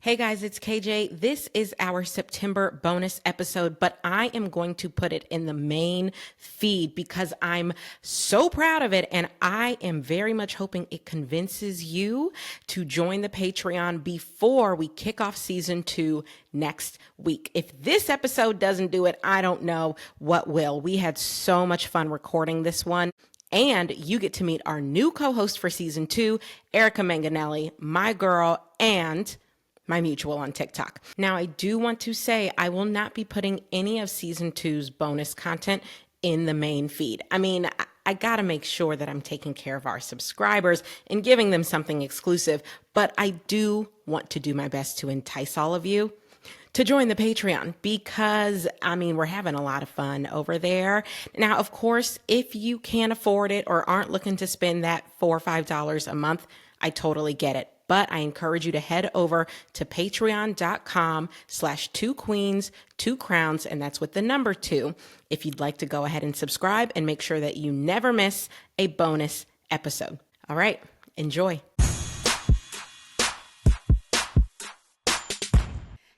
Hey guys, it's KJ. This is our September bonus episode, but I am going to put it in the main feed because I'm so proud of it, and I am very much hoping it convinces you to join the Patreon before we kick off season 2 next week. If this episode doesn't do it, I don't know what will. We had so much fun recording this one. And you get to meet our new co-host for season 2, Erica Manganelli, my girl, and my mutual on TikTok. Now, I do want to say I will not be putting any of season 2's bonus content in the main feed. I mean, I gotta make sure that I'm taking care of our subscribers and giving them something exclusive, but I do want to do my best to entice all of you to join the Patreon because, I mean, we're having a lot of fun over there. Now, of course, if you can't afford it or aren't looking to spend that $4 or $5 a month, I totally get it. But I encourage you to head over to patreon.com/2queens2crowns, and that's with the number 2, if you'd like to go ahead and subscribe and make sure that you never miss a bonus episode. All right, enjoy.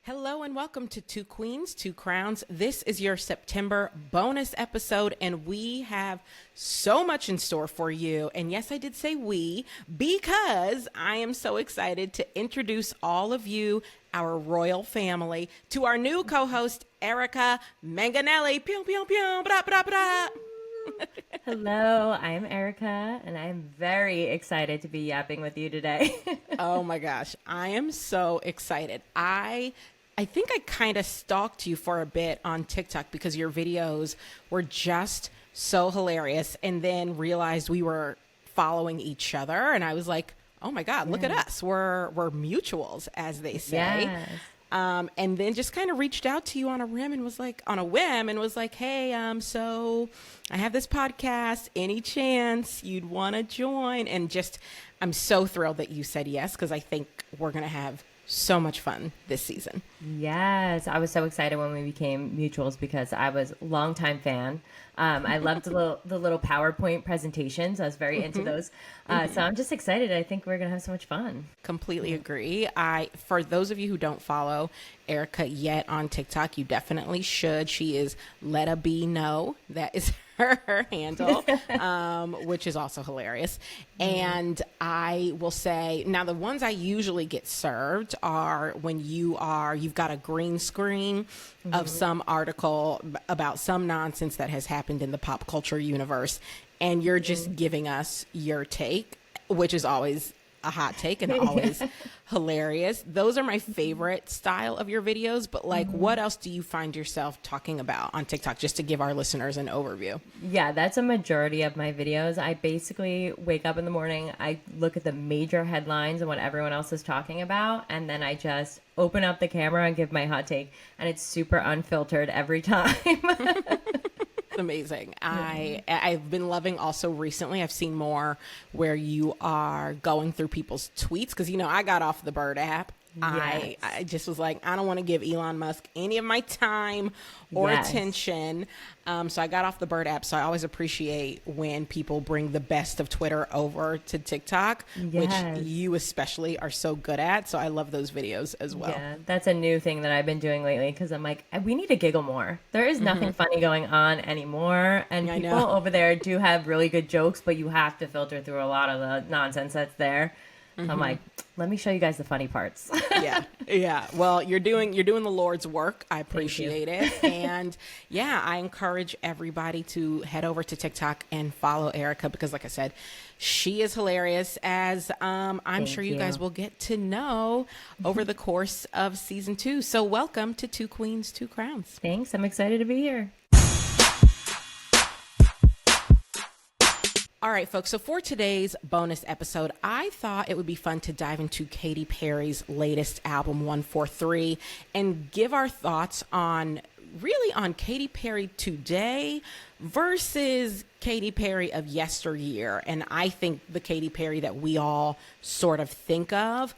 Hello and welcome to 2 Queens, 2 Crowns. This is your September bonus episode, and we have so much in store for you. And yes, I did say we, because I am so excited to introduce all of you, our royal family, to our new co-host, Erica Manganelli. Pew, pew, pew, bra, bra, bra. Hello, I'm Erica, and I'm very excited to be yapping with you today. Oh my gosh, I am so excited. I think I kind of stalked you for a bit on TikTok because your videos were just so hilarious, and then realized we were following each other, and I was like, oh my God, look at us. We're mutuals, as they say. Yes. And then just kind of reached out to you on a whim and was like, hey, so I have this podcast, any chance you'd want to join? And just, I'm so thrilled that you said yes, because I think we're going to have so much fun this season. Yes, I was so excited when we became mutuals because I was a longtime fan. I loved the little PowerPoint presentations. I was very into those. So I'm just excited. I think we're going to have so much fun. Completely agree. For those of you who don't follow Erica yet on TikTok, you definitely should. She is Let a Bee Know. That is her handle, which is also hilarious. And I will say, now the ones I usually get served are when you've got a green screen of some article about some nonsense that has happened in the pop culture universe, and you're just giving us your take, which is always a hot take and always hilarious. Those are my favorite style of your videos, but like what else do you find yourself talking about on TikTok, just to give our listeners an overview? Yeah, that's a majority of my videos. I basically wake up in the morning, I look at the major headlines and what everyone else is talking about, and then I just open up the camera and give my hot take, and it's super unfiltered every time. Amazing. I've been loving also recently, I've seen more where you are going through people's tweets, because I got off the Bird app. Yes. I just was like, I don't want to give Elon Musk any of my time or attention. So I got off the Bird app. So I always appreciate when people bring the best of Twitter over to TikTok, which you especially are so good at. So I love those videos as well. Yeah, that's a new thing that I've been doing lately, because I'm like, we need to giggle more. There is nothing funny going on anymore. And people over there do have really good jokes, but you have to filter through a lot of the nonsense that's there. I'm like, let me show you guys the funny parts. Yeah. Well, you're doing the Lord's work. I appreciate it. And I encourage everybody to head over to TikTok and follow Erica, because like I said, she is hilarious, as I'm sure you guys will get to know over the course of season 2. So welcome to 2 Queens, 2 Crowns. Thanks. I'm excited to be here. All right, folks. So for today's bonus episode, I thought it would be fun to dive into Katy Perry's latest album, 143, and give our thoughts on Katy Perry today versus Katy Perry of yesteryear. And I think the Katy Perry that we all sort of think of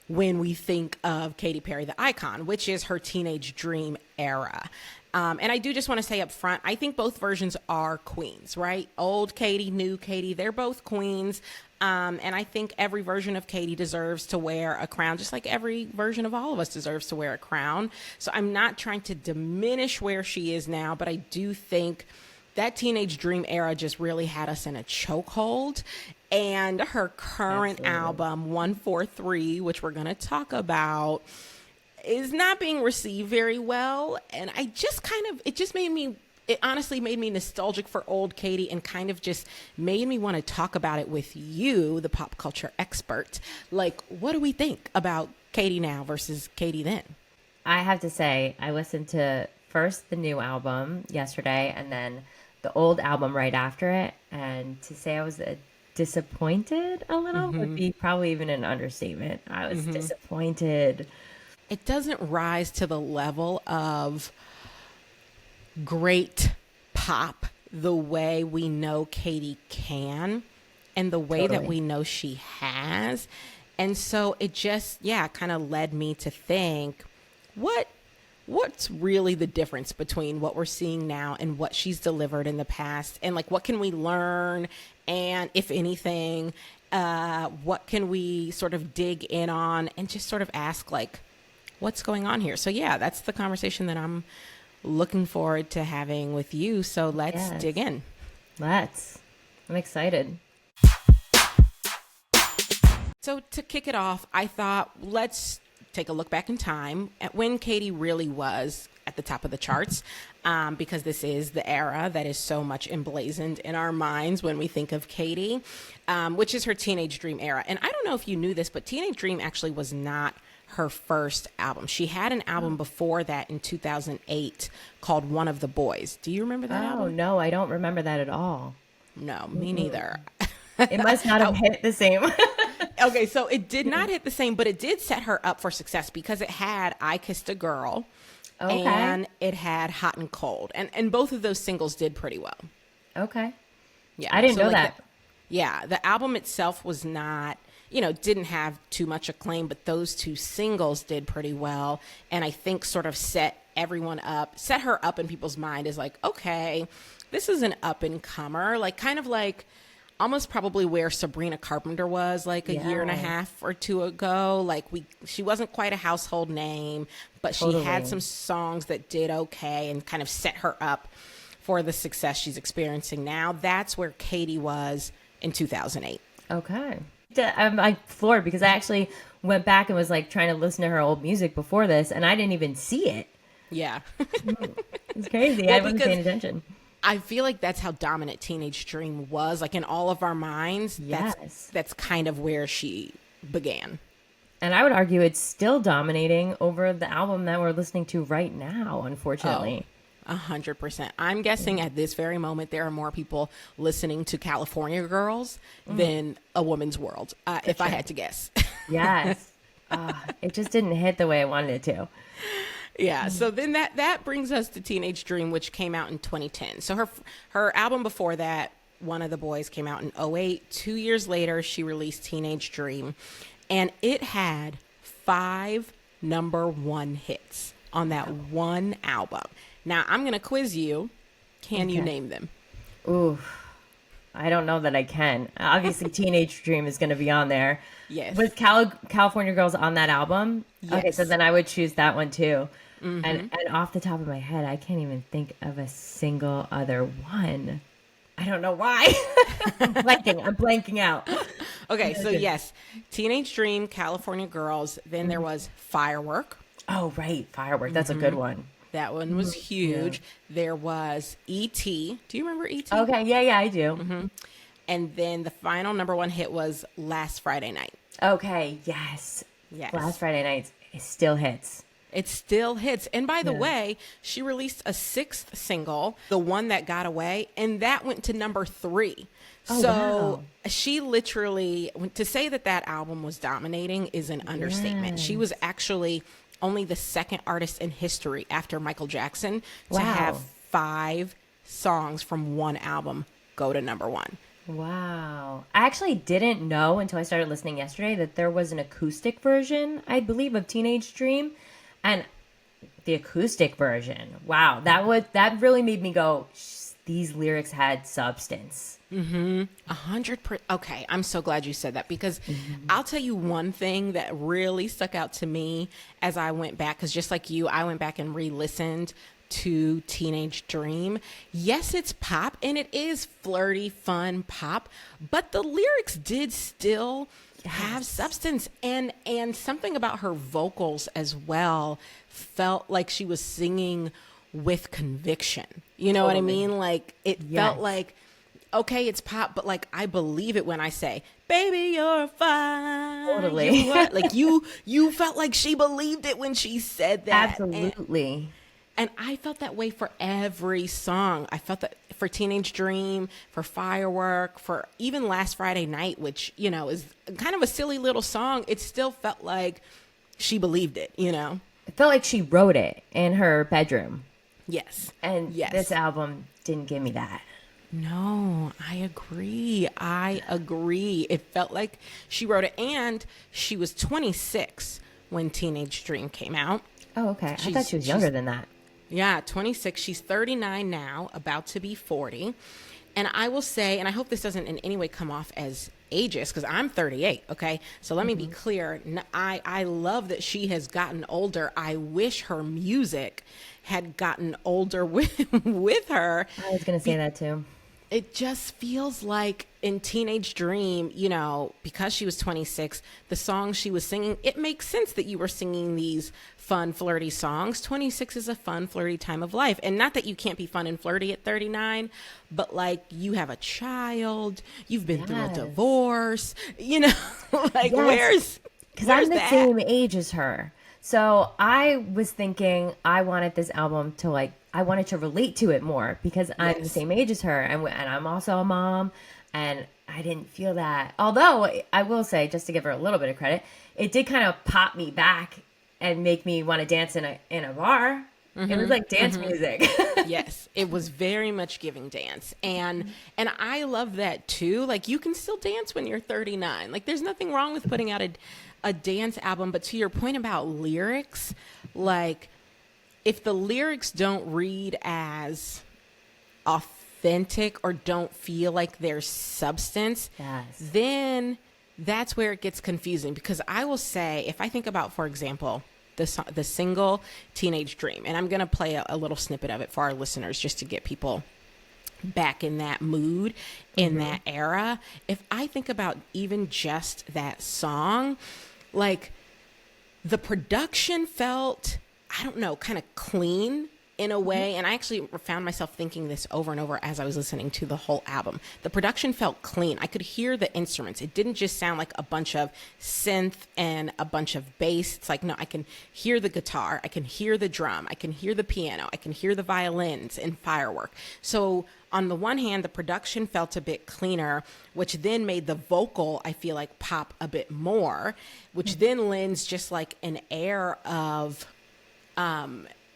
when we think of Katy Perry, the icon, which is her teenage dream era. And I do just want to say up front, I think both versions are queens, right? Old Katy, new Katy, they're both queens. And I think every version of Katy deserves to wear a crown, just like every version of all of us deserves to wear a crown. So I'm not trying to diminish where she is now, but I do think that Teenage Dream era just really had us in a chokehold. And her current album, 143, which we're going to talk about, is not being received very well. And I just it honestly made me nostalgic for old Katy and kind of just made me want to talk about it with you, the pop culture expert. Like, what do we think about Katy now versus Katy then? I have to say, I listened to first the new album yesterday and then the old album right after it. And to say I was disappointed a little would be probably even an understatement. I was disappointed. It doesn't rise to the level of great pop the way we know Katy can and the way that we know she has. And so it just, kind of led me to think, what's really the difference between what we're seeing now and what she's delivered in the past? And like, what can we learn? And if anything, what can we sort of dig in on and just sort of ask, like, what's going on here? So that's the conversation that I'm looking forward to having with you. So let's dig in. I'm excited. So to kick it off, I thought let's take a look back in time at when Katy really was at the top of the charts, because this is the era that is so much emblazoned in our minds when we think of Katy, which is her Teenage Dream era. And I don't know if you knew this, but Teenage Dream actually was not her first album. She had an album before that in 2008 called One of the Boys. Do you remember that album? Oh, no, I don't remember that at all. No, me neither. It must not have hit the same. Okay, so it did not hit the same, but it did set her up for success because it had I Kissed a Girl and it had Hot and Cold. And both of those singles did pretty well. Okay. Yeah, I didn't know that. The album itself was not, didn't have too much acclaim, but those two singles did pretty well. And I think sort of set her up in people's mind as like, okay, this is an up and comer, like kind of like almost probably where Sabrina Carpenter was like a year and a half or two ago. Like she wasn't quite a household name, but she had some songs that did okay and kind of set her up for the success she's experiencing now. That's where Katy was in 2008. Okay. I'm like floored because I actually went back and was like trying to listen to her old music before this and I didn't even see it. Yeah. It's crazy. I wasn't paying attention. I feel like that's how dominant Teenage Dream was. Like in all of our minds, that's kind of where she began. And I would argue it's still dominating over the album that we're listening to right now, unfortunately. 100%. I'm guessing at this very moment, there are more people listening to California Girls than A Woman's World, if I had to guess. Yes. It just didn't hit the way I wanted it to. Yeah. So then that brings us to Teenage Dream, which came out in 2010. So her album before that, One of the Boys, came out in 2008. 2 years later, she released Teenage Dream, and it had 5 #1 hits on that one album. Now, I'm going to quiz you. Can you name them? Ooh, I don't know that I can. Obviously, Teenage Dream is going to be on there. Yes. Was California Girls on that album? Yes. Okay, so then I would choose that one too. And off the top of my head, I can't even think of a single other one. I don't know why. I'm blanking out. Okay, so yes, Teenage Dream, California Girls. Then there was Firework. Oh, right. Firework. That's a good one. That one was huge. Yeah. There was E.T. Do you remember E.T.? Okay, yeah, I do. Mm-hmm. And then the final #1 hit was Last Friday Night. Okay, yes. Last Friday Night, it still hits. It still hits. And by the way, she released a 6th single, the one that got away, and that went to #3. Oh, so wow. She literally, to say that album was dominating is an understatement. She was actually only the second artist in history after Michael Jackson to have 5 songs from one album go to #1. Wow. I actually didn't know until I started listening yesterday that there was an acoustic version, I believe, of Teenage Dream. And the acoustic version. Wow, that really made me go, these lyrics had substance. 100%. Okay, I'm so glad you said that because I'll tell you one thing that really stuck out to me as I went back, because just like you, I went back and re-listened to Teenage Dream. Yes, it's pop and it is flirty, fun pop, but the lyrics did still have substance, and something about her vocals as well felt like she was singing with conviction. You know what I mean? Like it felt like, okay, it's pop, but like I believe it when I say, "Baby, you're fine." Totally. Like you felt like she believed it when she said that. Absolutely. And I felt that way for every song. I felt that for Teenage Dream, for Firework, for even Last Friday Night, which, you know, is kind of a silly little song. It still felt like she believed it, you know? It felt like she wrote it in her bedroom. Yes. And this album didn't give me that. No, I agree. It felt like she wrote it. And she was 26 when Teenage Dream came out. Oh, okay. I thought she was younger than that. Yeah, 26. She's 39 now, about to be 40. And I will say, and I hope this doesn't in any way come off as ageist, because I'm 38, okay? So let me be clear. I love that she has gotten older. I wish her music had gotten older with her. I was going to say that too. It just feels like in Teenage Dream, you know, because she was 26, the songs she was singing, it makes sense that you were singing these fun, flirty songs. 26 is a fun, flirty time of life. And not that you can't be fun and flirty at 39, but like you have a child, you've been through a divorce, you know, like where's because I'm the that? same age as her. So I was thinking I wanted this album to like, I wanted to relate to it more because I'm the same age as her. And I'm also a mom and I didn't feel that. Although I will say, just to give her a little bit of credit, it did kind of pop me back and make me want to dance in a bar. It was like dance music. Yes, it was very much giving dance. And I love that too. Like you can still dance when you're 39. Like there's nothing wrong with putting out a dance album. But to your point about lyrics, like if the lyrics don't read as authentic or don't feel like there's substance, then that's where it gets confusing. Because I will say, if I think about, for example, the single Teenage Dream, and I'm going to play a little snippet of it for our listeners just to get people back in that mood, in that era. If I think about even just that song, like the production felt, I don't know, kind of clean in a way. And I actually found myself thinking this over and over as I was listening to the whole album. The production felt clean. I could hear the instruments. It didn't just sound like a bunch of synth and a bunch of bass. It's like, no, I can hear the guitar. I can hear the drum. I can hear the piano. I can hear the violins and Firework. So on the one hand, the production felt a bit cleaner, which then made the vocal, I feel like, pop a bit more, which then lends just like an air of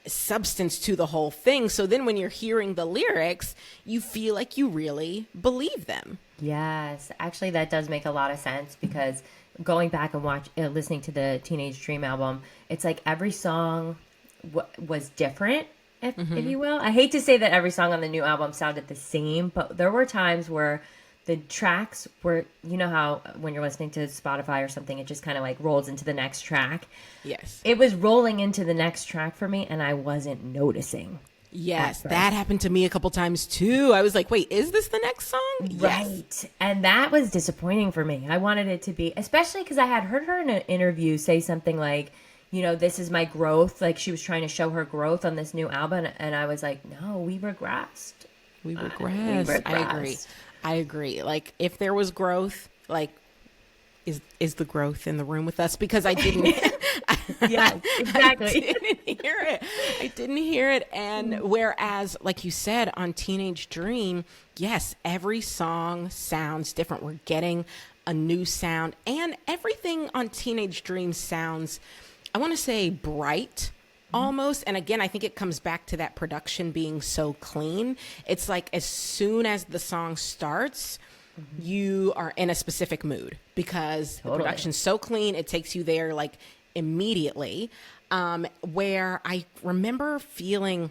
substance to the whole thing. So then when you're hearing the lyrics, you feel like you really believe them. Yes, actually that does make a lot of sense because going back and listening to the Teenage Dream album, it's like every song was different, if you will. I hate to say that every song on the new album sounded the same, but there were times where the tracks were, you know how when you're listening to Spotify or something, it just kind of like rolls into the next track. Yes. It was rolling into the next track for me and I wasn't noticing. Yes, that happened to me a couple times too. I was like, wait, is this the next song? Right. Yes. And that was disappointing for me. I wanted it to be, especially because I had heard her in an interview say something like, you know, this is my growth. Like she was trying to show her growth on this new album. And I was like, no, we regressed. We regressed. I agree. Like if there was growth, like is the growth in the room with us? Because I didn't. Yes, exactly. I didn't hear it. And whereas, like you said, on Teenage Dream, yes, every song sounds different. We're getting a new sound, and everything on Teenage Dream sounds, I want to say, bright. Almost. And again, I think it comes back to that production being so clean. It's like as soon as the song starts, you are in a specific mood because the production's so clean. It takes you there like immediately, where I remember feeling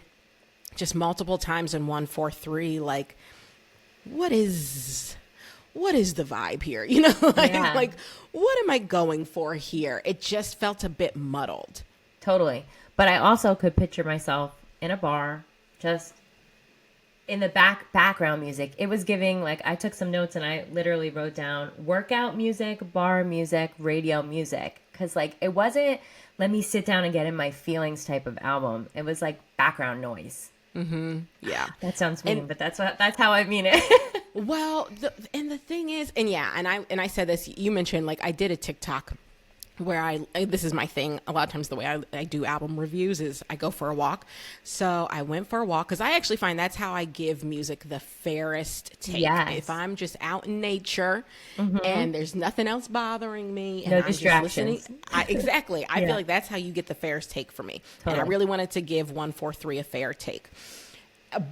just multiple times in 143, like, what is the vibe here? You know, like, what am I going for here? It just felt a bit muddled. Totally. But I also could picture myself in a bar, just in the background music. It was giving, like, I took some notes and I literally wrote down workout music, bar music, radio music. Because, like, it wasn't let me sit down and get in my feelings type of album. It was like background noise. Mm-hmm. Yeah. That sounds mean, but that's how I mean it. Well, the thing is, and I said this, you mentioned, like, I did a TikTok where this is my thing. A lot of times the way I do album reviews is I go for a walk. So I went for a walk because I actually find that's how I give music the fairest take. Yes. If I'm just out in nature and there's nothing else bothering me and no I'm distractions. just listening. Exactly. I feel like that's how you get the fairest take for me. Totally. And I really wanted to give 143 a fair take.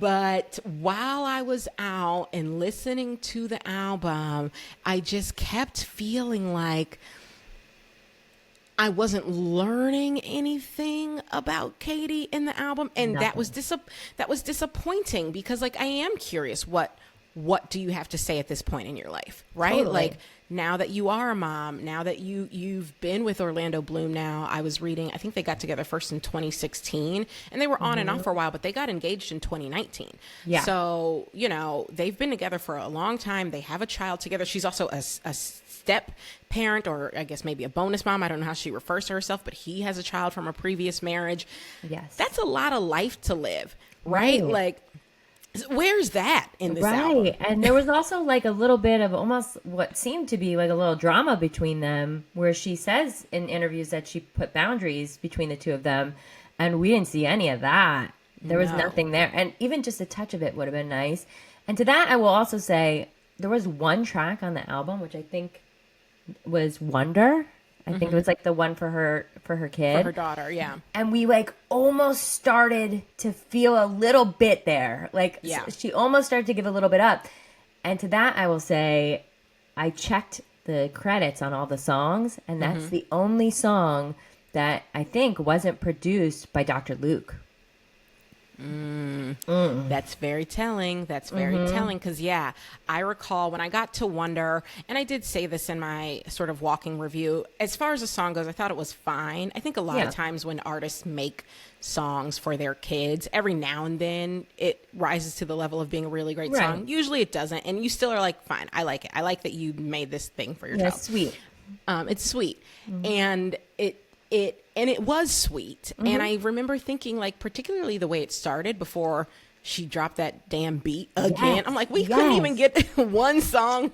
But while I was out and listening to the album, I just kept feeling like I wasn't learning anything about Katy in the album, and Nothing. that was disappointing because, like, I am curious what do you have to say at this point in your life, right? Totally. Like, now that you are a mom, now that you've been with Orlando Bloom now, I was reading, I think they got together first in 2016 and they were on and off for a while, but they got engaged in 2019. Yeah. So, you know, they've been together for a long time. They have a child together. She's also a step parent, or I guess maybe a bonus mom. I don't know how she refers to herself, but he has a child from a previous marriage. Yes. That's a lot of life to live, right? Like, where's that in this album? Right. And there was also like a little bit of almost what seemed to be like a little drama between them where she says in interviews that she put boundaries between the two of them. And we didn't see any of that. There was nothing there. And even just a touch of it would have been nice. And to that, I will also say there was one track on the album, which I think was Wonder. I think it was like the one for her kid. For her daughter, yeah. And we like almost started to feel a little bit there. Like she almost started to give a little bit up. And to that, I will say, I checked the credits on all the songs, and that's the only song that I think wasn't produced by Dr. Luke. That's very telling. That's very telling because, yeah, I recall when I got to Wonder, and I did say this in my sort of walking review, as far as the song goes, I thought it was fine. I think a lot of times when artists make songs for their kids, every now and then it rises to the level of being a really great song. Usually it doesn't, and you still are like, fine, I like it. I like that you made this thing for your child. Sweet. It's sweet. And it was sweet. And I remember thinking, like, particularly the way it started before she dropped that damn beat again. I'm like, we couldn't even get one song.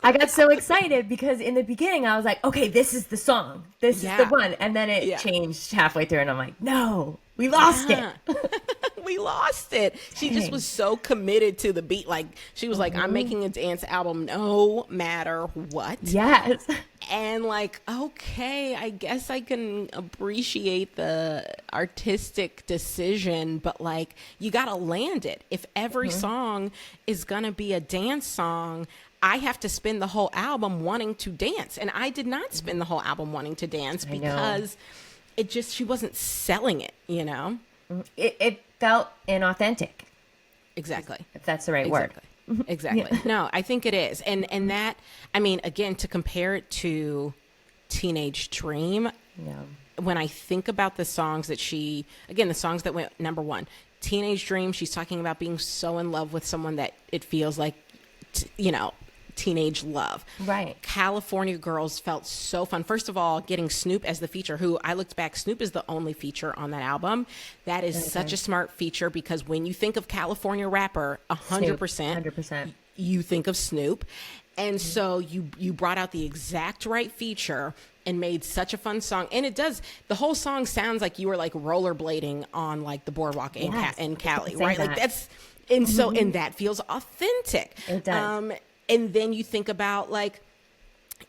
I got so excited because in the beginning I was like, okay, this is the song. This is the one. And then it changed halfway through and I'm like, no, we lost it. We lost it. She just was so committed to the beat. Like, she was like, I'm making a dance album no matter what. Yes. And like, okay, I guess I can appreciate the artistic decision, but like, you got to land it. If every song is going to be a dance song, I have to spend the whole album wanting to dance. And I did not spend the whole album wanting to dance because she wasn't selling it, you know? It felt inauthentic. Exactly. If that's the right word. Exactly. No, I think it is. And that, I mean, again, to compare it to Teenage Dream, when I think about the songs that the songs that went number one, Teenage Dream, she's talking about being so in love with someone that it feels like, teenage love. Right. California Girls felt so fun. First of all, getting Snoop as the feature, who I looked back, Snoop is the only feature on that album. That is such a smart feature because when you think of California rapper, 100%, you think of Snoop. And so you brought out the exact right feature and made such a fun song. And it does, the whole song sounds like you were like rollerblading on like the boardwalk in Cali, right? Like that's, and so, and that feels authentic. It does. And then you think about like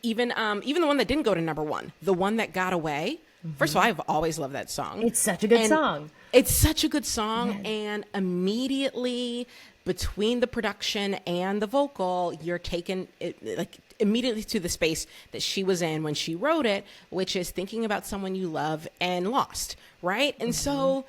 even the one that didn't go to number one, the one that got away. First of all, I've always loved that song. It's such a good song. It's such a good song. Yes. And immediately between the production and the vocal, you're taken, like immediately to the space that she was in when she wrote it, which is thinking about someone you love and lost, right? And so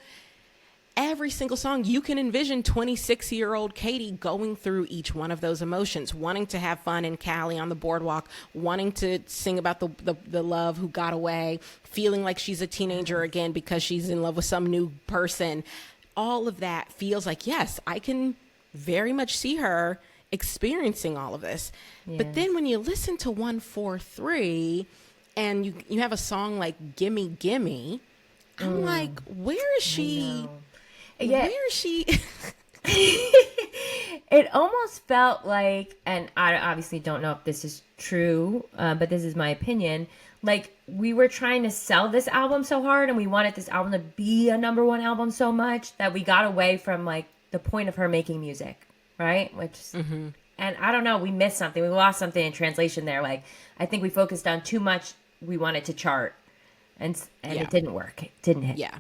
every single song, you can envision 26-year-old Katy going through each one of those emotions, wanting to have fun in Cali on the boardwalk, wanting to sing about the love who got away, feeling like she's a teenager again because she's in love with some new person. All of that feels like, yes, I can very much see her experiencing all of this. Yeah. But then when you listen to 143 and you have a song like Gimme Gimme, I'm like, where is she? Yeah. Where is she? It almost felt like, and I obviously don't know if this is true, but this is my opinion, like we were trying to sell this album so hard and we wanted this album to be a #1 album so much that we got away from like the point of her making music. Right? Which, and I don't know, we missed something. We lost something in translation there. Like, I think we focused on too much. We wanted to chart and it didn't work. It didn't hit. Yeah.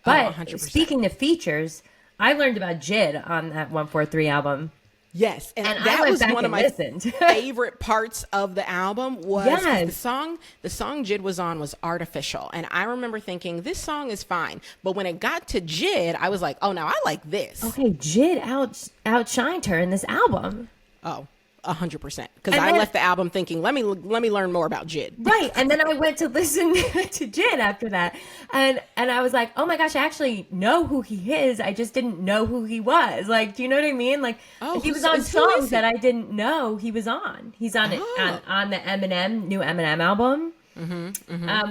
But 100%. Speaking of features, I learned about JID on that 143 album. Yes, and that was one of my favorite parts of the album was the song JID was on was Artificial. And I remember thinking, this song is fine. But when it got to JID, I was like, oh, now I like this. Okay, JID outshined her in this album. Oh, 100%. Because I left the album thinking, let me learn more about JID. Right, and then I went to listen to JID after that, and I was like, oh my gosh, I actually know who he is. I just didn't know who he was. Like, do you know what I mean? Like, he was on songs that I didn't know he was on. He's on on the new Eminem album.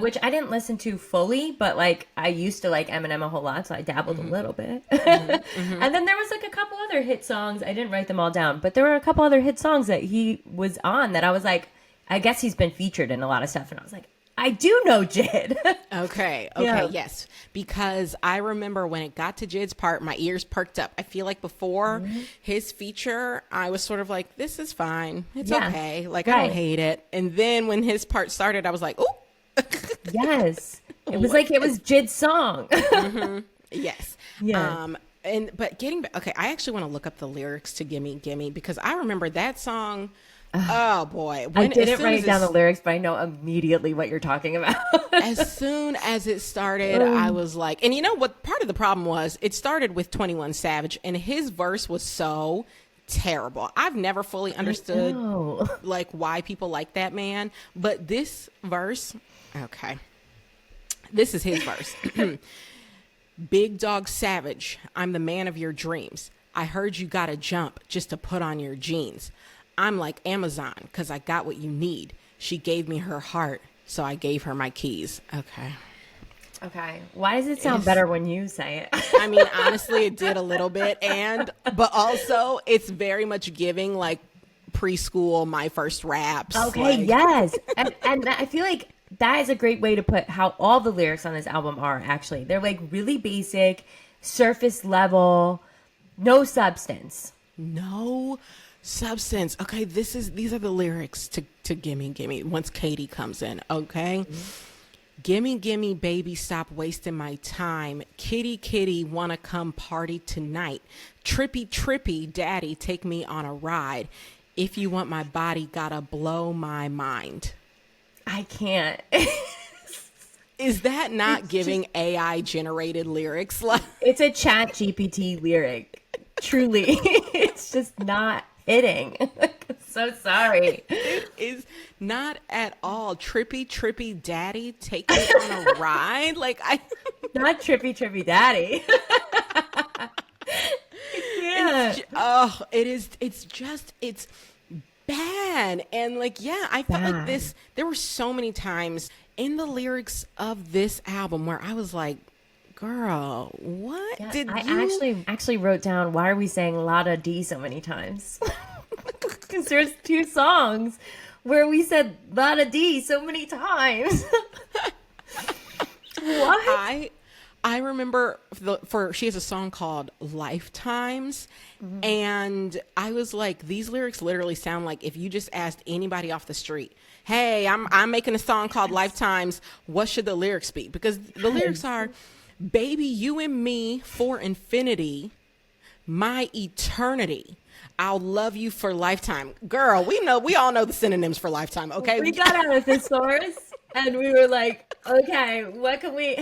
Which I didn't listen to fully, but like I used to like Eminem a whole lot, so I dabbled a little bit. And then there was like a couple other hit songs. I didn't write them all down, but there were a couple other hit songs that he was on that I was like, I guess he's been featured in a lot of stuff, and I was like, I do know JID. Okay, yes. Because I remember when it got to JID's part, my ears perked up. I feel like before his feature, I was sort of like, this is fine. It's okay. Like, I don't hate it. And then when his part started, I was like, oh. Yes. It was like it was JID's song. Yes. Yeah. But getting back, okay, I actually want to look up the lyrics to Gimme Gimme because I remember that song. Oh boy. I didn't write down the lyrics, but I know immediately what you're talking about. As soon as it started, I was like, and you know what part of the problem was? It started with 21 Savage and his verse was so terrible. I've never fully understood like why people like that man, but this verse, okay. This is his verse. Big dog savage, I'm the man of your dreams. I heard you gotta jump just to put on your jeans. I'm like Amazon because I got what you need. She gave me her heart, so I gave her my keys. Okay. Why does it sound better when you say it? I mean, honestly, it did a little bit. But also it's very much giving like preschool, my first raps. Okay. Like. Yes. And I feel like that is a great way to put how all the lyrics on this album are actually. They're like really basic, surface level, no substance. No substance. Okay, these are the lyrics to Gimme Gimme once Katy comes in, okay? Gimme gimme baby, stop wasting my time. Kitty kitty wanna come party tonight. Trippy trippy daddy, take me on a ride. If you want my body, gotta blow my mind. I can't. Is that not giving AI generated lyrics? It's a chat GPT lyric. Truly. It's just not hitting. I'm so sorry. It is not at all. Trippy trippy daddy, take me on a ride. Like not trippy trippy daddy. Yeah. It's bad. And like, yeah, I felt like this, there were so many times in the lyrics of this album where I was like, girl, what did I actually wrote down, why are we saying Lada D so many times? Because there's 2 songs where we said Lada D so many times. What? I remember she has a song called Lifetimes, and I was like, these lyrics literally sound like if you just asked anybody off the street, hey, I'm making a song called Lifetimes, what should the lyrics be? Because the lyrics are, baby, you and me for infinity, my eternity. I'll love you for lifetime. Girl, we all know the synonyms for lifetime, okay? We got out of the thesaurus and we were like, okay,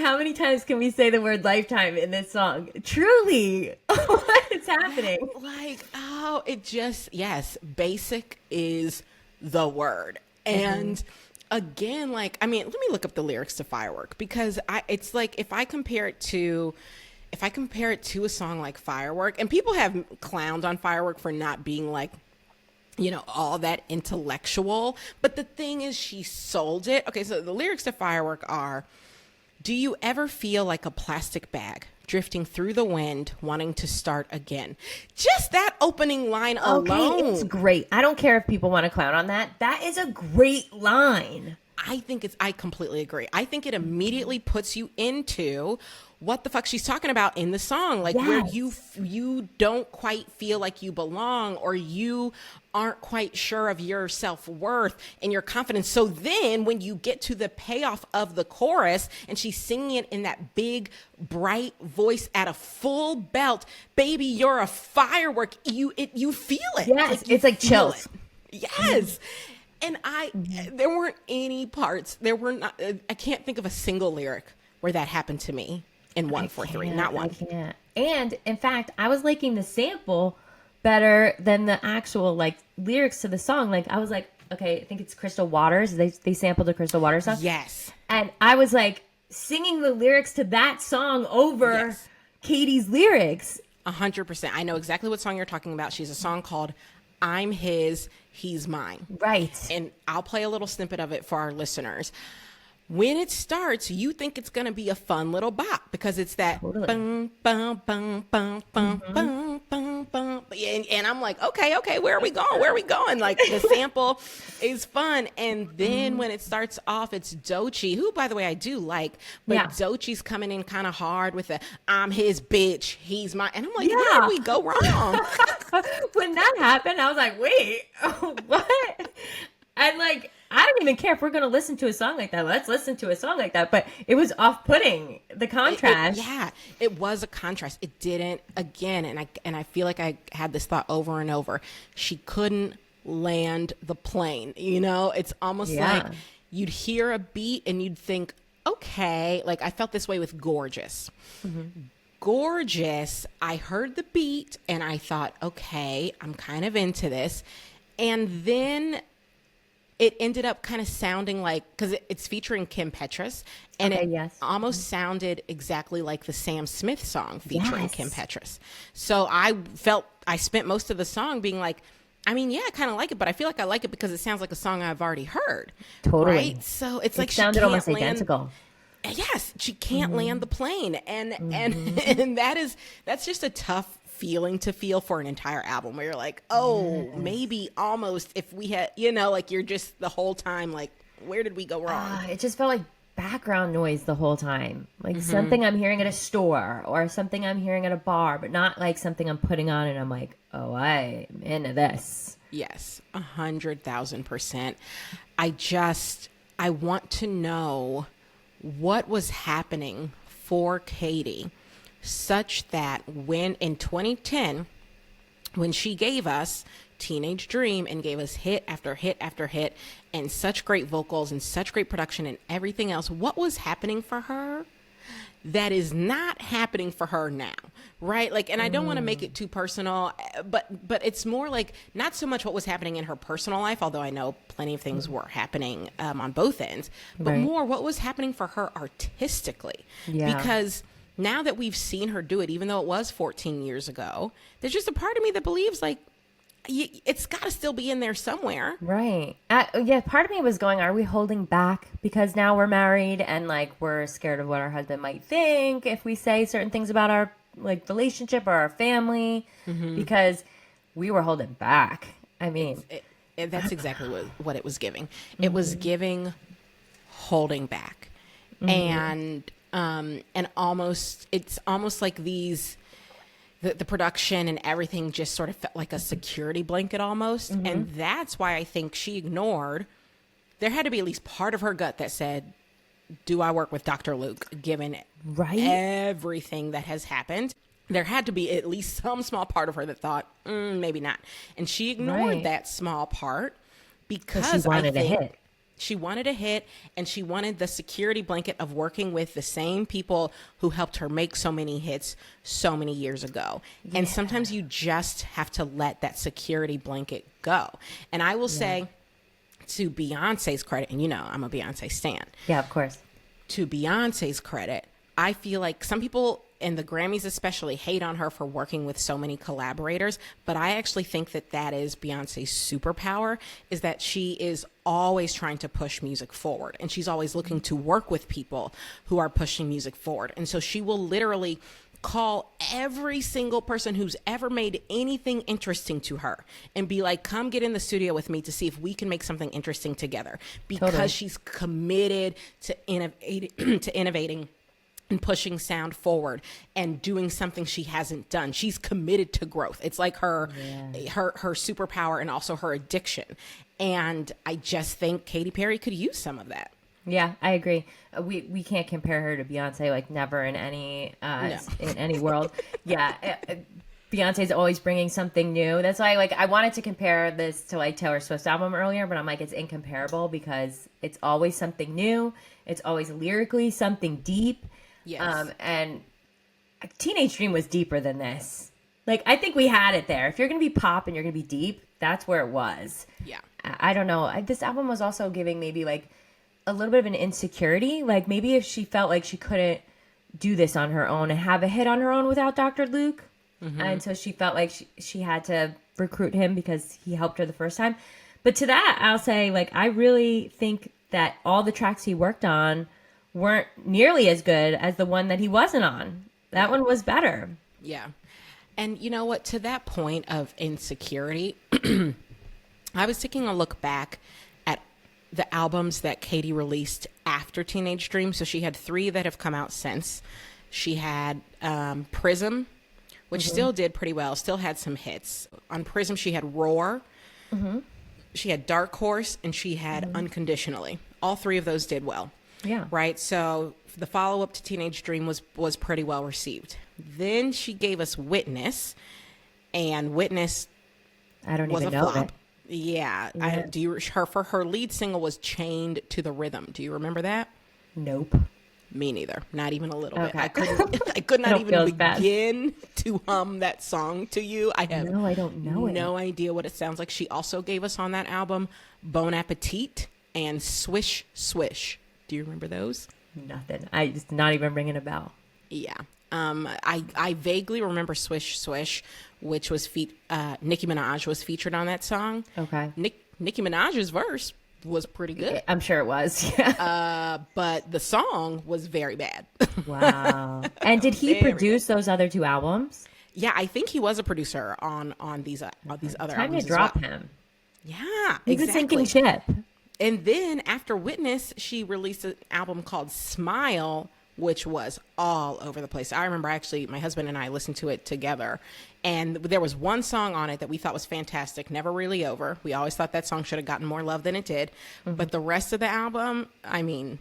how many times can we say the word lifetime in this song? Truly, what is happening? Like, yes, basic is the word. And again, like, I mean, let me look up the lyrics to Firework, because it's like, if I compare it to a song like Firework, and people have clowned on Firework for not being like, all that intellectual. But the thing is, she sold it. Okay, so the lyrics to Firework are, do you ever feel like a plastic bag drifting through the wind, wanting to start again? Just that opening line alone. It's great. I don't care if people want to clown on that. That is a great line. I completely agree. I think it immediately puts you into what the fuck she's talking about in the song, like, where you don't quite feel like you belong, or you aren't quite sure of your self-worth and your confidence. So then when you get to the payoff of the chorus and she's singing it in that big bright voice at a full belt, baby, you're a firework. You feel it. Yes, it's like chills. Yes. And there weren't any parts. I can't think of a single lyric where that happened to me in 143. Not one. I can't. And in fact, I was liking the sample better than the actual like lyrics to the song. Like, I was like, okay, I think it's Crystal Waters. They sampled the Crystal Waters song. Yes. And I was like singing the lyrics to that song over Katy's lyrics. 100%. I know exactly what song you're talking about. She's a song called I'm His, He's Mine. Right. And I'll play a little snippet of it for our listeners. When it starts, you think it's going to be a fun little bop, because it's that bum, bum, bum, bum, bum, bum, bum, bum. And I'm like, okay, where are we going? Like, the sample is fun. And then when it starts off, it's Doechii, who, by the way, I do like, but Doechii's coming in kind of hard with the I'm his bitch, he's my, and I'm like, where did we go wrong? When that happened, I was like, wait, what? And like, I don't even care if we're going to listen to a song like that. Let's listen to a song like that. But it was off-putting, the contrast. It was a contrast. It didn't, again, and I feel like I had this thought over and over. She couldn't land the plane. It's almost like you'd hear a beat and you'd think, okay, like I felt this way with Gorgeous. Gorgeous, I heard the beat and I thought, okay, I'm kind of into this. And then it ended up kind of sounding like, because it's featuring Kim Petras, and almost sounded exactly like the Sam Smith song featuring Kim Petras. So I spent most of the song being like, I mean, yeah, I kind of like it, but I feel like I like it because it sounds like a song I've already heard. Totally. Right? So it's like it sounded almost identical. Yes, she can't land the plane, and that's just a tough feeling to feel for an entire album, where you're like, maybe almost if we had, like, you're just the whole time like, where did we go wrong? It just felt like background noise the whole time, like something I'm hearing at a store or something I'm hearing at a bar, but not like something I'm putting on and I'm like, oh, I'm into this. Yes, 100,000%. I want to know what was happening for Katy, such that when in 2010, when she gave us Teenage Dream and gave us hit after hit after hit and such great vocals and such great production and everything else, what was happening for her that is not happening for her now, right? Like, and I don't want to make it too personal, but it's more like not so much what was happening in her personal life, although I know plenty of things were happening on both ends, but more what was happening for her artistically. Because now that we've seen her do it, even though it was 14 years ago, there's just a part of me that believes like it's got to still be in there somewhere. Right. Part of me was going, are we holding back because now we're married and like we're scared of what our husband might think if we say certain things about our like relationship or our family, because we were holding back. I mean, that's exactly what it was giving. It was giving holding back. And almost, it's almost like the production and everything just sort of felt like a security blanket almost. And that's why I think she ignored, there had to be at least part of her gut that said, do I work with Dr. Luke, given everything that has happened? there had to be at least some small part of her that thought, maybe not. And she ignored that small part because she wanted a hit. She wanted a hit, and she wanted the security blanket of working with the same people who helped her make so many hits so many years ago. Yeah. And sometimes you just have to let that security blanket go. And I will say, to Beyonce's credit, and you know I'm a Beyonce stan. Yeah, of course. To Beyonce's credit, I feel like some people, and the Grammys especially, hate on her for working with so many collaborators, but I actually think that that is Beyonce's superpower, is that she is always trying to push music forward, and she's always looking to work with people who are pushing music forward. And so she will literally call every single person who's ever made anything interesting to her and be like, come get in the studio with me to see if we can make something interesting together, because she's committed to innovating and pushing sound forward and doing something she hasn't done. She's committed to growth. It's like her superpower and also her addiction. And I just think Katy Perry could use some of that. Yeah, I agree. We can't compare her to Beyonce, like never in any in any world. Yeah, Beyonce's always bringing something new. That's why, like, I wanted to compare this to like Taylor Swift's album earlier, but I'm like, it's incomparable because it's always something new. It's always lyrically something deep. Yes. And Teenage Dream was deeper than this. Like, I think we had it there. If you're going to be pop and you're going to be deep, that's where it was. Yeah. I don't know. This album was also giving maybe like a little bit of an insecurity. Like maybe if she felt like she couldn't do this on her own and have a hit on her own without Dr. Luke. Mm-hmm. And so she felt like she had to recruit him because he helped her the first time. But to that, I'll say, like, I really think that all the tracks he worked on weren't nearly as good as the one that he wasn't on. That one was better. Yeah. And you know what? To that point of insecurity, I was taking a look back at the albums that Katy released after Teenage Dream. So she had 3 that have come out since. She had Prism, which still did pretty well, still had some hits. On Prism, she had Roar. She had Dark Horse, and she had Unconditionally. All 3 of those did well. Yeah. Right. So the follow-up to Teenage Dream was pretty well received. Then she gave us Witness, and Witness I don't was even a know flop. it. Yeah. Her lead single was Chained to the Rhythm. Do you remember that? Nope. Me neither. Not even a little bit. Okay. I could not even begin bad. to hum that song to you. I have I don't know no idea what it sounds like. She also gave us on that album Bon Appetit and Swish Swish. Do you remember those? Nothing. I just not even ringing a bell. Yeah. I vaguely remember Swish Swish, which was Nicki Minaj was featured on that song. Okay. Nicki Minaj's verse was pretty good. I'm sure it was. Yeah. But the song was very bad. Wow. And did he produce those other 2 albums? Yeah, I think he was a producer on these other albums. Time to drop him. Yeah, He's exactly. a sinking ship. And then after Witness, she released an album called Smile, which was all over the place. I remember actually my husband and I listened to it together, and there was one song on it that we thought was fantastic, Never Really Over. We always thought that song should have gotten more love than it did. But the rest of the album, I mean,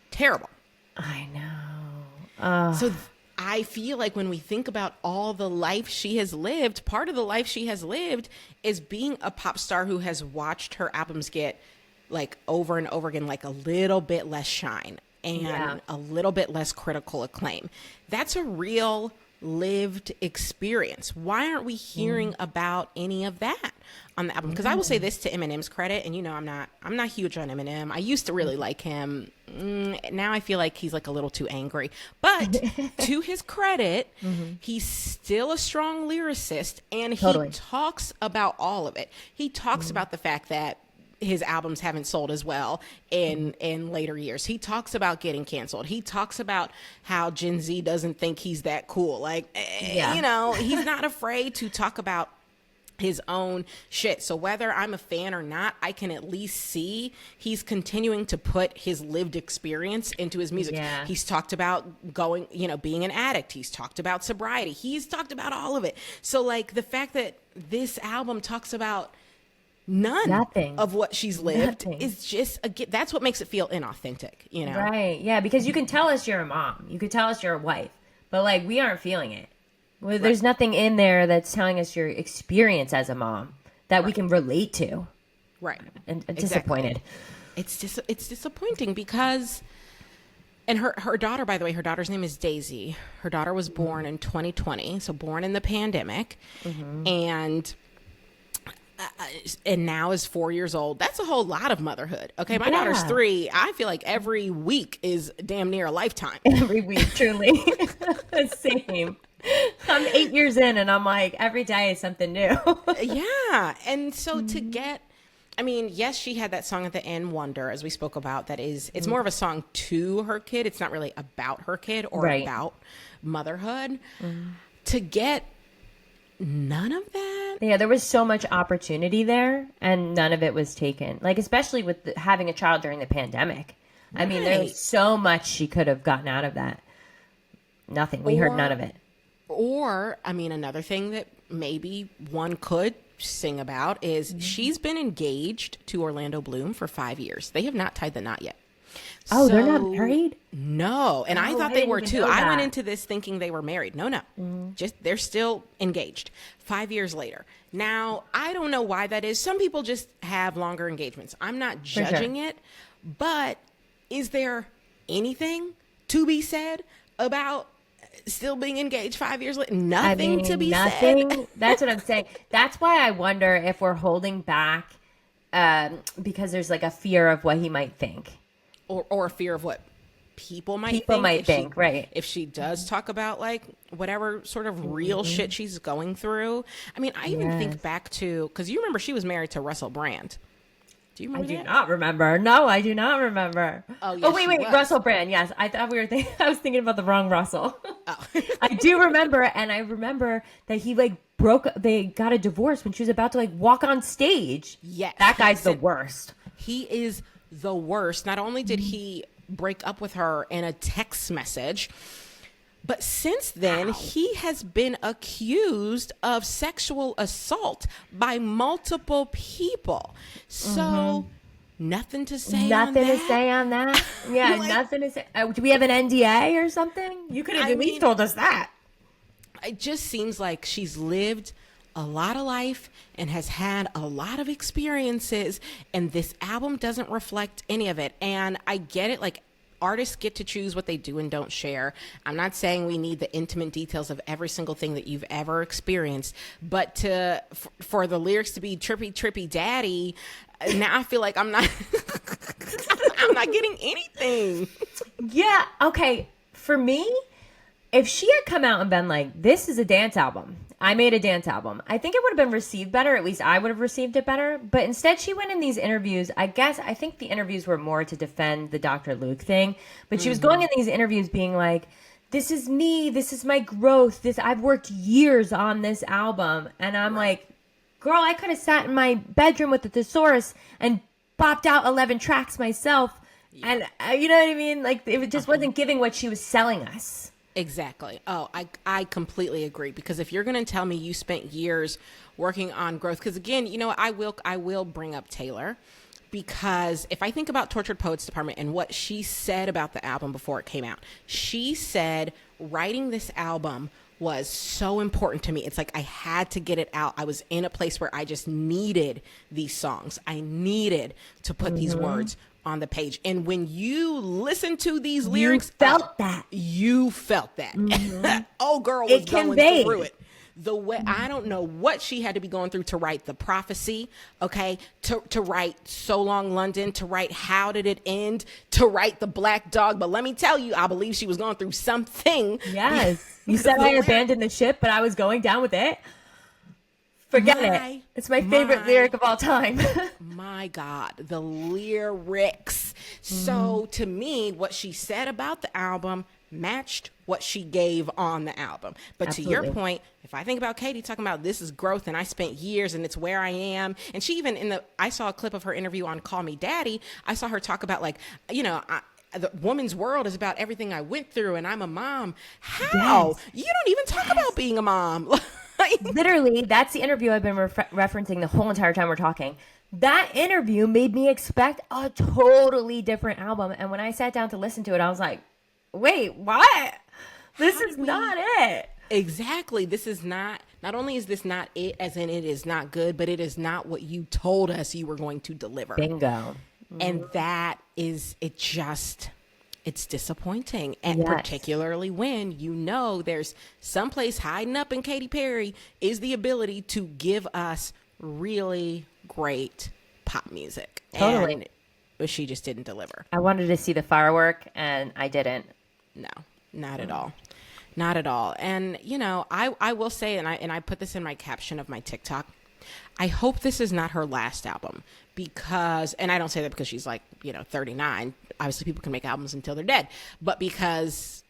terrible. I know. So I feel like when we think about all the life she has lived, part of the life she has lived is being a pop star who has watched her albums get, like, over and over again, like a little bit less shine and a little bit less critical acclaim. That's a real lived experience. Why aren't we hearing about any of that on the album? Because I will say this to Eminem's credit, and you know I'm not huge on Eminem. I used to really like him. Now I feel like he's like a little too angry. But to his credit, he's still a strong lyricist, and he talks about all of it. He talks about the fact that his albums haven't sold as well in later years. He talks about getting canceled. He talks about how Gen Z doesn't think he's that cool. Like, you know, he's not afraid to talk about his own shit. So whether I'm a fan or not, I can at least see he's continuing to put his lived experience into his music. Yeah. He's talked about going, you know, being an addict. He's talked about sobriety. He's talked about all of it. So like the fact that this album talks about nothing of what she's lived is just, that's what makes it feel inauthentic, you know? Right. Yeah. Because you can tell us you're a mom. You could tell us you're a wife, but like we aren't feeling it. Well, there's nothing in there that's telling us your experience as a mom that we can relate to. Right. And Exactly. disappointed. It's disappointing because, and her daughter, by the way, her daughter's name is Daisy. Her daughter was born in 2020, so born in the pandemic, and now is 4 years old. That's a whole lot of motherhood. Okay, my daughter's 3. I feel like every week is damn near a lifetime. Every week, truly. Same. I'm 8 years in, and I'm like, every day is something new. Yeah, and so to get, I mean, yes, she had that song at the end, Wonder, as we spoke about. That is, it's more of a song to her kid. It's not really about her kid or about motherhood. To get none of that. Yeah, there was so much opportunity there, and none of it was taken. Like, especially with having a child during the pandemic. I mean, there was so much she could have gotten out of that. Nothing. We heard none of it. Or, I mean, another thing that maybe one could sing about is she's been engaged to Orlando Bloom for 5 years. They have not tied the knot yet. Oh, they're not married? No. And I thought they were too. I went into this thinking they were married. No. Just they're still engaged 5 years later. Now, I don't know why that is. Some people just have longer engagements. I'm not judging it, but is there anything to be said about still being engaged 5 years later? Nothing to be said. That's what I'm saying. That's why I wonder if we're holding back because there's like a fear of what he might think. Or a fear of what people might think. Right. If she does talk about like whatever sort of real shit she's going through. I mean, I even think back to, because you remember she was married to Russell Brand. Do you remember that? I do not remember. No, I do not remember. Oh, yes, wait. Russell Brand. Yes. I thought I was thinking about the wrong Russell. Oh. I do remember. And I remember that he like they got a divorce when she was about to like walk on stage. Yes. That guy's the worst. He is the worst. Not only did he break up with her in a text message, but since then, he has been accused of sexual assault by multiple people. So, nothing to say on that. Nothing to say on that? Yeah, nothing to say. Do we have an NDA or something? You could have at least told us that. It just seems like she's lived a lot of life and has had a lot of experiences, and this album doesn't reflect any of it. And I get it, like, artists get to choose what they do and don't share. I'm not saying we need the intimate details of every single thing that you've ever experienced, but for the lyrics to be trippy daddy, now I feel like I'm not I'm not getting anything. Yeah, okay. For me, if she had come out and been like, this is a dance album, I made a dance album, I think it would have been received better. At least I would have received it better. But instead, she went in these interviews. I think the interviews were more to defend the Dr. Luke thing. But she was going in these interviews being like, this is me. This is my growth. I've worked years on this album. And I'm like, girl, I could have sat in my bedroom with the thesaurus and popped out 11 tracks myself. Yeah. And you know what I mean? Like, it just wasn't giving what she was selling us. Exactly. Oh, I completely agree, because if you're going to tell me you spent years working on growth, because again, you know, I will bring up Taylor, because if I think about Tortured Poets Department and what she said about the album before it came out, she said writing this album was so important to me. It's like I had to get it out. I was in a place where I just needed these songs. I needed to put these words on the page. And when you listen to these lyrics, you felt that. Oh, girl was going through it. The way, I don't know what she had to be going through to write The Prophecy, okay, to write So Long London, to write How Did It End, to write The Black Dog. But let me tell you, I believe she was going through something. Yes. You said I abandoned the ship, but I was going down with it. Forget it. It's my favorite lyric of all time. My God, the lyrics. So to me, what she said about the album matched what she gave on the album. But to your point, if I think about Katy talking about this is growth and I spent years and it's where I am. And she even I saw a clip of her interview on Call Me Daddy. I saw her talk about, like, you know, the woman's world is about everything I went through and I'm a mom. How? Yes. You don't even talk about being a mom. Literally, that's the interview I've been referencing the whole entire time we're talking. That interview made me expect a totally different album. And when I sat down to listen to it, I was like, wait, what? This is not it. Exactly. This is not only is this not it, as in it is not good, but it is not what you told us you were going to deliver. Bingo. And that is, it's disappointing. And particularly when you know there's someplace hiding up in Katy Perry is the ability to give us really great pop music. Totally. But she just didn't deliver. I wanted to see the firework and I didn't. No, not at all. Not at all. And, you know, I will say, and I put this in my caption of my TikTok, I hope this is not her last album because, and I don't say that because she's like, 39. Obviously people can make albums until they're dead, but because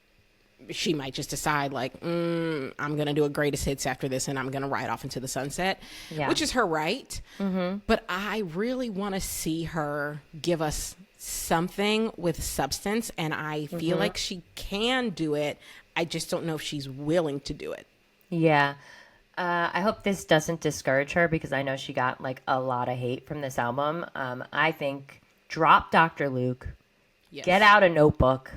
she might just decide like, I'm going to do a greatest hits after this and I'm going to ride off into the sunset, which is her right. But I really want to see her give us something with substance. And I feel like she can do it. I just don't know if she's willing to do it. Yeah. I hope this doesn't discourage her because I know she got like a lot of hate from this album. I think drop Dr. Luke, get out a notebook,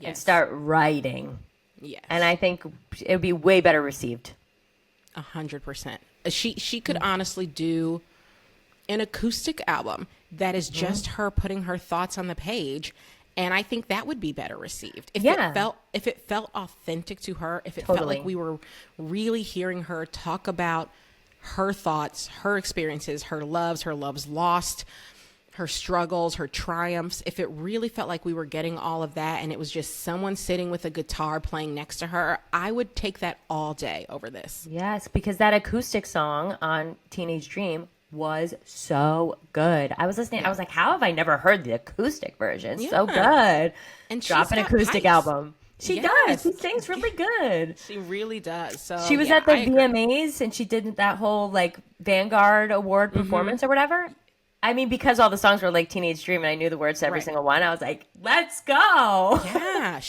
and start writing. Yes. And I think it would be way better received. 100%. She could honestly do an acoustic album that is just her putting her thoughts on the page. And I think that would be better received. If it felt authentic to her, if it felt like we were really hearing her talk about her thoughts, her experiences, her loves lost, her struggles, her triumphs, if it really felt like we were getting all of that and it was just someone sitting with a guitar playing next to her, I would take that all day over this. Yes, because that acoustic song on Teenage Dream was so good. I was listening. I was like, how have I never heard the acoustic version? So good. And drop an acoustic album. She does. She sings really good. She really does. So she was at the VMAs and she did that whole like Vanguard Award performance or whatever. I mean, because all the songs were like Teenage Dream and I knew the words to every single one, I was like, let's go. Yeah.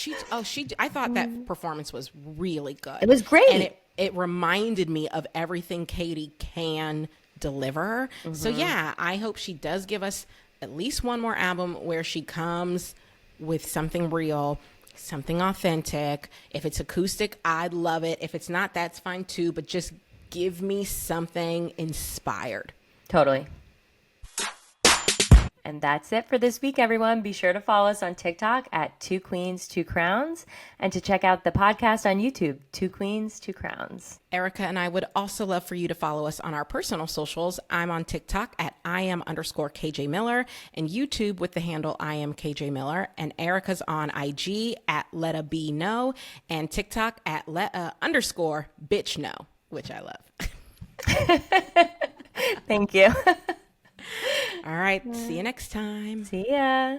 I thought that performance was really good. It was great. And it reminded me of everything Katy can deliver. So yeah, I hope she does give us at least one more album where she comes with something real, something authentic. If it's acoustic, I'd love it. If it's not, that's fine too, but just give me something inspired. Totally. And that's it for this week, everyone. Be sure to follow us on TikTok at 2 Queens, 2 Crowns, and to check out the podcast on YouTube, 2 Queens, 2 Crowns. Erica and I would also love for you to follow us on our personal socials. I'm on TikTok at @IM_KJ Miller and YouTube with the handle IMKJ Miller. And Erica's on IG at LetaBKnow and TikTok at @_bitchknow, which I love. Thank you. All right. See you next time. See ya.